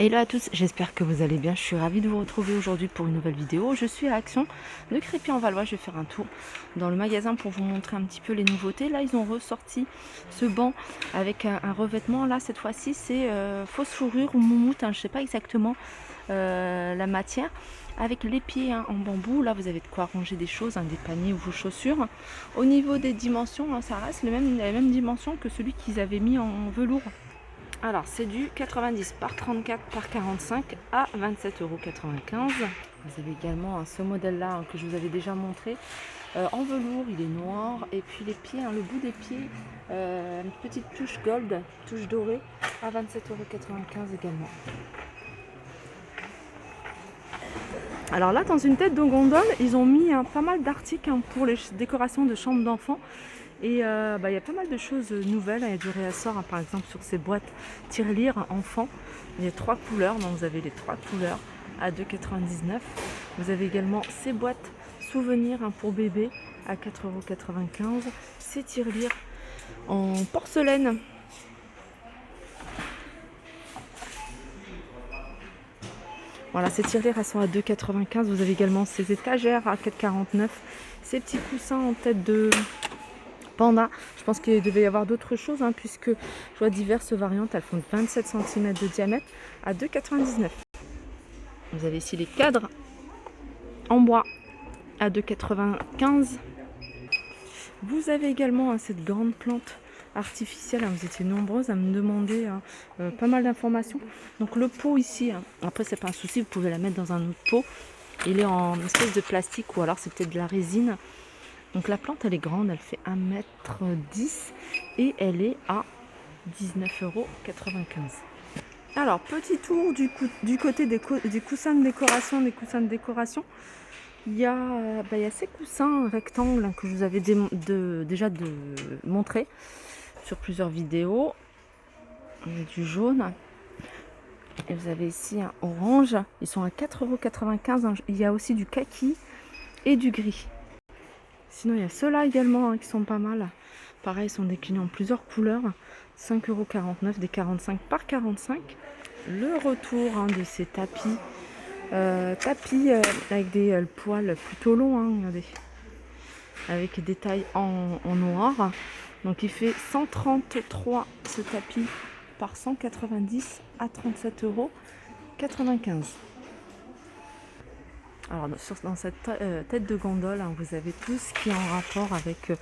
Hello à tous, j'espère que vous allez bien. Je suis ravie de vous retrouver aujourd'hui pour une nouvelle vidéo. Je suis à Action de Crépy-en-Valois. Je vais faire un tour dans le magasin pour vous montrer un petit peu les nouveautés. Là, ils ont ressorti ce banc avec un revêtement. Là, cette fois-ci, c'est fausse fourrure ou moumoute. Je ne sais pas exactement la matière. Avec les pieds en bambou. Là, vous avez de quoi ranger des choses, des paniers ou vos chaussures. Au niveau des dimensions, ça reste la même dimension que celui qu'ils avaient mis en velours. Alors, c'est du 90 par 34 par 45 à 27,95 €. Vous avez également ce modèle-là que je vous avais déjà montré. En velours, il est noir. Et puis les pieds, le bout des pieds, une petite touche gold, touche dorée, à 27,95 € également. Alors là, dans une tête de gondole, ils ont mis pas mal d'articles pour les décorations de chambres d'enfants. Et il y a pas mal de choses nouvelles. Il y a du réassort, par exemple sur ces boîtes tirelire enfants. Il y a 3 couleurs, donc vous avez les 3 couleurs à 2,99 €. Vous avez également ces boîtes souvenirs pour bébé à 4,95 €. Ces tirelires en porcelaine. Voilà, ces tirelires, elles sont à 2,95 €. Vous avez également ces étagères à 4,49 €. Ces petits coussins en tête de panda. Je pense qu'il devait y avoir d'autres choses, puisque je vois diverses variantes. Elles font 27 cm de diamètre à 2,99 €. Vous avez ici les cadres en bois à 2,95 €. Vous avez également cette grande plante artificielle. Vous étiez nombreuses à me demander pas mal d'informations. Donc le pot ici, après c'est pas un souci, vous pouvez la mettre dans un autre pot. Il est en espèce de plastique ou alors c'est peut-être de la résine. Donc la plante, elle est grande, elle fait 1,10 m et elle est à 19,95 €. Alors, petit tour du côté des coussins de décoration, Il y a ces coussins rectangles que je vous avais déjà montré sur plusieurs vidéos. Il y a du jaune. Et vous avez ici un orange. Ils sont à 4,95 €. Il y a aussi du kaki et du gris. Sinon, il y a ceux-là également qui sont pas mal. Pareil, ils sont déclinés en plusieurs couleurs. 5,49 €, des 45 par 45. Le retour de ces tapis. Avec des poils plutôt longs, regardez. Avec des tailles en noir. Donc il fait 133 ce tapis par 190 à 37,95 €. Alors dans cette tête de gondole, vous avez tout ce qui est en rapport avec tout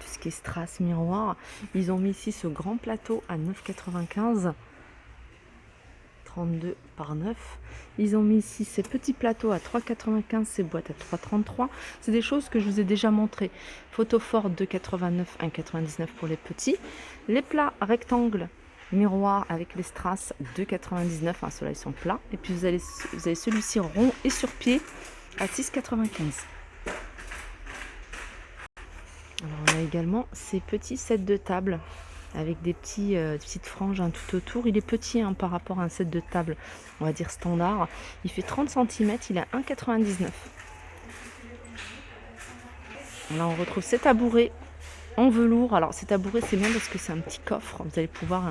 ce qui est strass, miroir. Ils ont mis ici ce grand plateau à 9,95 €, 32 par 9. Ils ont mis ici ces petits plateaux à 3,95 €, ces boîtes à 3,33 €. C'est des choses que je vous ai déjà montré. Photophore 2,89 €, 1,99 € pour les petits. Les plats rectangles miroir avec les strass 2,99 €, ceux-là ils sont plats. Et puis vous avez celui-ci rond et sur pied à 6,95 €. Alors on a également ces petits sets de table avec des petites franges tout autour. Il est petit par rapport à un set de table, on va dire standard. Il fait 30 cm, il est à 1,99 €. Là on retrouve ces tabourets en velours. Alors ces tabourets, c'est bien parce que c'est un petit coffre, vous allez pouvoir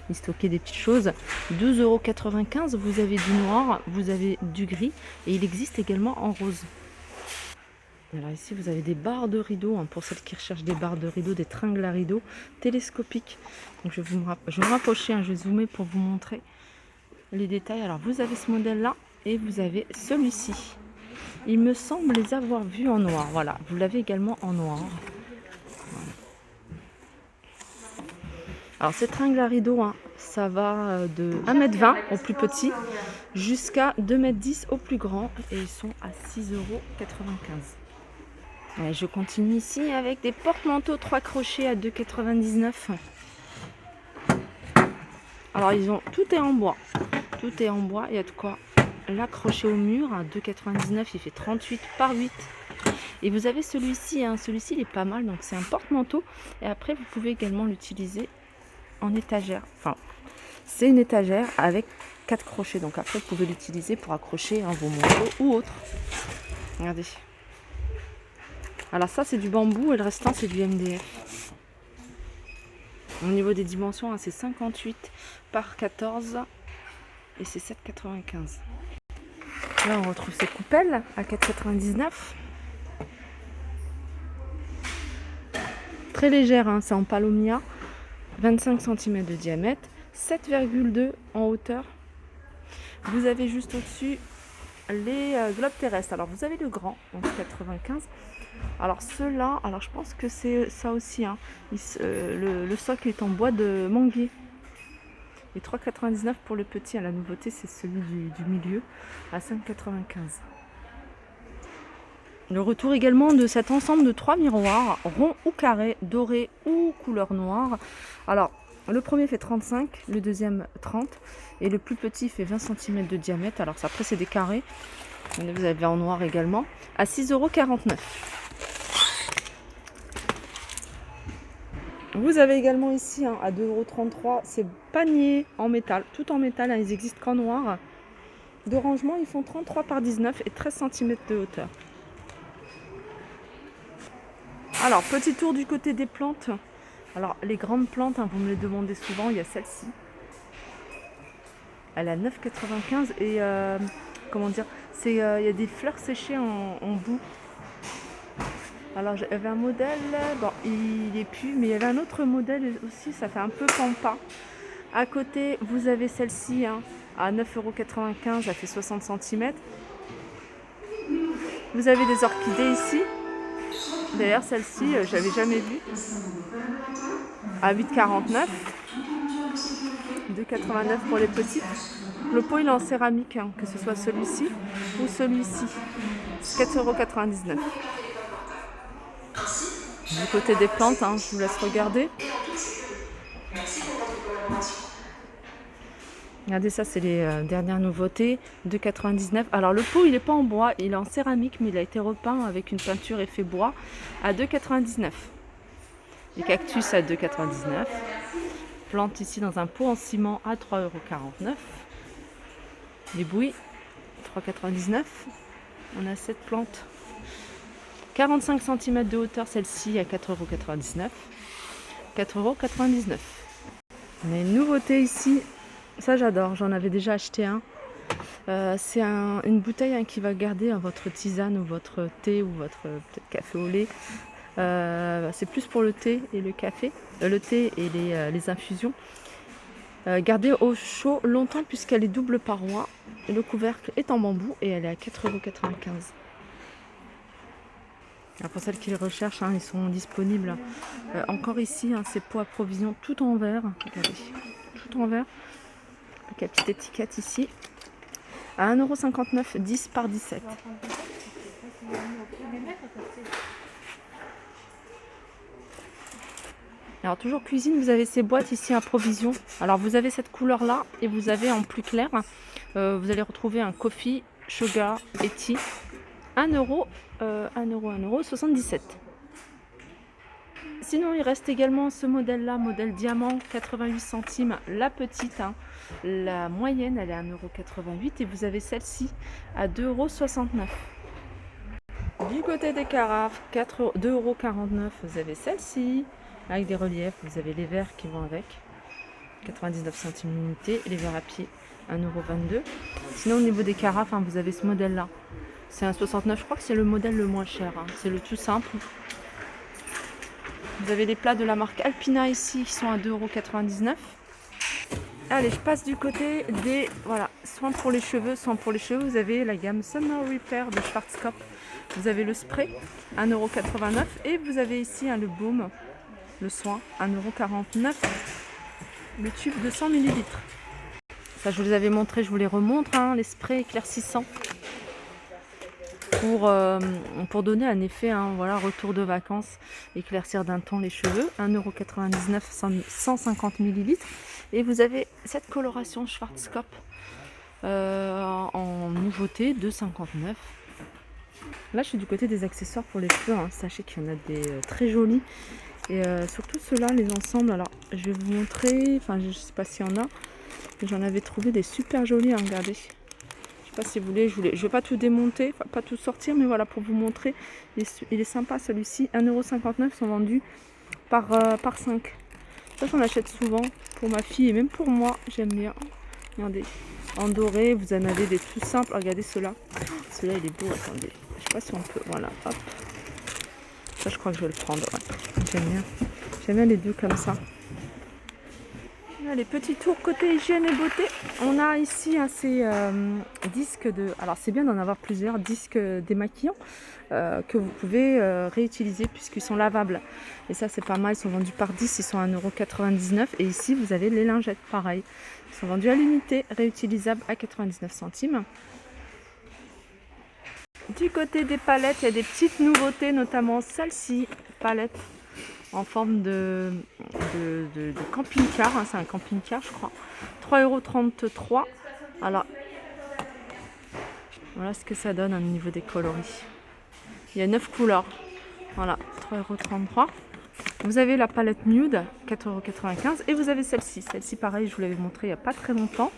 y stocker des petites choses. 2,95 €. Vous avez du noir, vous avez du gris et il existe également en rose. Alors ici vous avez des barres de rideaux, pour celles qui recherchent des barres de rideaux, des tringles à rideaux télescopiques. Donc je vais me rapprocher, je vais zoomer pour vous montrer les détails. Alors vous avez ce modèle là et vous avez celui-ci. Il me semble les avoir vus en noir. Voilà, vous l'avez également en noir. Voilà. Alors ces tringles à rideaux, ça va de 1,20 m au plus petit jusqu'à 2,10 m au plus grand et ils sont à 6,95 €. Je continue ici avec des porte-manteaux 3 crochets à 2,99 €. Alors tout est en bois. Tout est en bois, il y a de quoi l'accrocher au mur à 2,99 €. Il fait 38 par 8. Et vous avez celui-ci, celui-ci il est pas mal, donc c'est un porte-manteau. Et après vous pouvez également l'utiliser en étagère. Enfin, c'est une étagère avec 4 crochets. Donc après vous pouvez l'utiliser pour accrocher vos manteaux ou autres. Regardez. Alors ça c'est du bambou et le restant c'est du MDF. Au niveau des dimensions, c'est 58 par 14 et c'est 7,95. Là, on retrouve ces coupelles à 4,99. Très légère, hein, c'est en palomia. 25 cm de diamètre, 7,2 en hauteur. Vous avez juste au-dessus les globes terrestres. Alors vous avez le grand, donc 95. Alors ceux-là, alors je pense que c'est ça aussi, hein. Le socle est en bois de manguier. Et 3,99 pour le petit. La nouveauté, c'est celui du milieu à 5,95. Le retour également de cet ensemble de 3 miroirs, ronds ou carrés, dorés ou couleur noire. Alors, le premier fait 35, le deuxième 30 et le plus petit fait 20 cm de diamètre. Alors, après, c'est des carrés. Vous avez en noir également, à 6,49 €. Vous avez également ici, hein, à 2,33 €, ces paniers en métal, tout en métal, hein, ils existent qu'en noir. De rangement, ils font 33 par 19 et 13 cm de hauteur. Alors, petit tour du côté des plantes. Alors, les grandes plantes, hein, vous me les demandez souvent, il y a celle-ci. Elle est à 9,95 € et comment dire, il y a des fleurs séchées en bout. Alors j'avais un modèle, bon il est plus, mais il y avait un autre modèle aussi, ça fait un peu pampa. À côté, vous avez celle-ci, hein, à 9,95 €, elle fait 60 cm. Vous avez des orchidées ici. D'ailleurs celle-ci, je l'avais jamais vue. À 8,49 €. 2,89 € pour les petites. Le pot il est en céramique, hein, que ce soit celui-ci ou celui-ci. 4,99 €. Du côté des plantes, hein, je vous laisse regarder. Regardez, ça c'est les dernières nouveautés. 2,99 €. Alors le pot il n'est pas en bois, il est en céramique, mais il a été repeint avec une peinture effet bois à 2,99 €. Les cactus à 2,99 €. Plantes ici dans un pot en ciment à 3,49 €. Les bouilles, 3,99 €. On a cette plante. 45 cm de hauteur, celle-ci à 4,99 €. 4,99 €. On a une nouveauté ici. Ça j'adore, j'en avais déjà acheté un. C'est une bouteille, hein, qui va garder, hein, votre tisane ou votre thé ou votre peut-être café au lait. C'est plus pour le thé et le café, le thé et les infusions. Gardée au chaud longtemps puisqu'elle est double paroi. Le couvercle est en bambou et elle est à 4,95 €. Alors pour celles qui les recherchent, hein, ils sont disponibles encore ici, hein, ces pots à provision tout en verre. Regardez, tout en verre. Avec la petite étiquette ici. À 1,59 €, 10 par 17. Alors toujours cuisine, vous avez ces boîtes ici à provision. Alors vous avez cette couleur là et vous avez en plus clair, vous allez retrouver un coffee, sugar et tea. 1,77 €. Sinon il reste également ce modèle là, modèle diamant, 88 centimes la petite, hein. La moyenne elle est à 1,88 € et vous avez celle-ci à 2,69 €. Du côté des carafes, 2,49 €, vous avez celle-ci avec des reliefs, vous avez les verres qui vont avec, 99 centimes l'unité, et les verres à pied 1,22 €. Sinon au niveau des carafes, hein, vous avez ce modèle là, c'est un 69, je crois que c'est le modèle le moins cher, hein. C'est le tout simple. Vous avez les plats de la marque Alpina ici qui sont à 2,99 €. Allez, je passe du côté des soins pour les cheveux. Soins pour les cheveux, vous avez la gamme Summer Repair de Schwarzkopf. Vous avez le spray, 1,89 € et vous avez ici, hein, le baume, le soin, 1,49 €. Le tube de 100 ml. Ça, je vous les avais montré, je vous les remontre, hein, les sprays éclaircissants. Pour donner un effet, hein, voilà, retour de vacances, éclaircir d'un ton les cheveux, 1,99 €, 150 ml. Et vous avez cette coloration Schwarzkopf en nouveauté, 2,59 €. Là je suis du côté des accessoires pour les cheveux, hein. Sachez qu'il y en a des très jolis. Et surtout ceux-là, les ensembles, alors je vais vous montrer, enfin je sais pas s'il y en a, mais j'en avais trouvé des super jolis, hein, regardez. Je sais pas si vous voulez, je vais pas tout démonter, enfin, pas tout sortir, mais voilà, pour vous montrer, il est sympa celui-ci, 1,59 €, sont vendus par 5. Ça j'en achète souvent pour ma fille et même pour moi, j'aime bien. Regardez, en doré, vous en avez des tout simples. Regardez ceux-là. Celui-là, il est beau. Attendez, je sais pas si on peut. Voilà, hop. Ça, je crois que je vais le prendre. Ouais. J'aime bien. J'aime bien les deux comme ça. Là, les petits tours côté hygiène et beauté. On a ici ces disques de. Alors, c'est bien d'en avoir plusieurs disques démaquillants que vous pouvez réutiliser puisqu'ils sont lavables. Et ça, c'est pas mal. Ils sont vendus par 10. Ils sont à 1,99 €. Et ici, vous avez les lingettes. Pareil. Ils sont vendus à l'unité, réutilisables à 99 centimes. Du côté des palettes, il y a des petites nouveautés, notamment celle-ci, palette en forme de camping-car. Hein, c'est un camping-car, je crois. 3,33 €. Alors, voilà ce que ça donne au niveau des coloris. Il y a 9 couleurs. Voilà, 3,33 €. Vous avez la palette nude, 4,95 €. Et vous avez celle-ci. Celle-ci, pareil, je vous l'avais montré il n'y a pas très longtemps.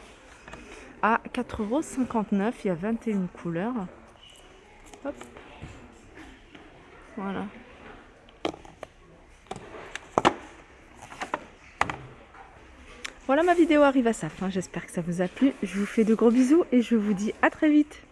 À 4,59 €. Il y a 21 couleurs. Hop. Voilà. Voilà, ma vidéo arrive à sa fin. J'espère que ça vous a plu. Je vous fais de gros bisous et je vous dis à très vite.